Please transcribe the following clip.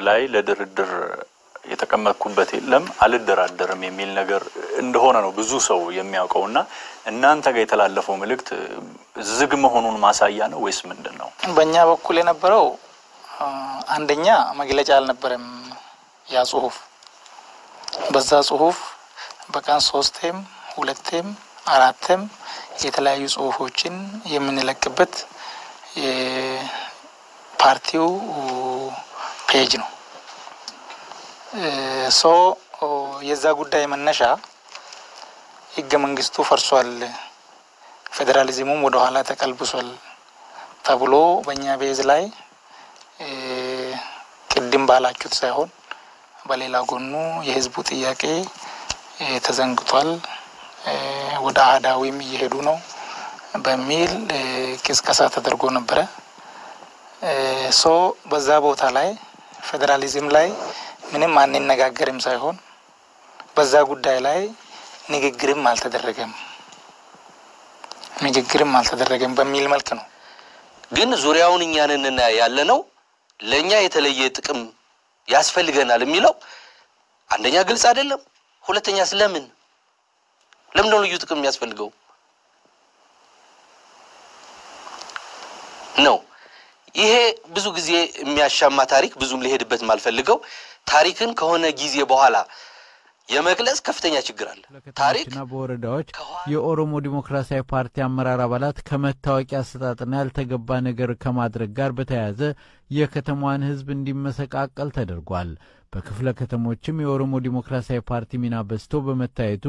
ላይ ለድርድር የተቀመጥኩበት የለም አልደራደርም የሚል ነገር እንደሆነ ነው ብዙ ሰው የሚያውቀውና እናንተ ጋር የተላለፈው መልእክት ዝግ መሆኑን ማሳያ ነው ወይስ ምንድነው? በእኛ በኩል የነበረው አንደኛ መግለጫ አልነበረም ያ ጽሁፍ በዛ ጽሁፍ በቃን 3ቴም 2ቴም 4ቴም የተለያዩ ጽሁፎችን የምንለቅበት ፓርቲው ፔጅ ነው ሶ የዛ ጉዳይ መነሻ ህገ መንግስቱ ፈርሷል ፌደራሊዝሙም ወደ ኋላ ተቀልብሷል ተብሎ በእኛ ቤዝ ላይ ቅድም ባላችሁት ሳይሆን በሌላ ጎኑ የህዝቡ ጥያቄ ተዘንግቷል ወደ አዳዊም እየሄዱ ነው በሚል ቅስቀሳ ተደርጎ ነበር ሶ በዛ ቦታ ላይ ፌደራሊዝም ላይ ምንም አንነጋገርም ሳይሆን በዛ ጉዳይ ላይ ንግግርም አልተደረገም በሚል መልክ ነው ግን ዙሪያውን እኛንና ያለነው ለኛ የተለየ ጥቅም ያስፈልገናል የሚለው አንደኛ ግልጽ አይደለም ሁለተኛ ስለምን ለምን ልዩ ጥቅም ያስፈልገው ነው ይሄ ብዙ ጊዜ የሚያሻማ ታሪክ ብዙም ሊሄድበት ማልፈልገው ታሪክን ከሆነ ጊዜ በኋላ የመግለጽ ከፍተኛ ችግር አለ ታሪክና በወረዳዎች የኦሮሞ ዲሞክራሲያዊ ፓርቲ አመራር አባላት ከመታወቂያ አሰጣጥና ያልተገባ ነገር ከማድረግ ጋር በተያያዘ የከተማዋን ህዝብ እንዲመሰቃቀል ተደርጓል በክፍለ ከተሞችም የኦሮሞ ዲሞክራሲያዊ ፓርቲ ሚና በስቶ በመታየቱ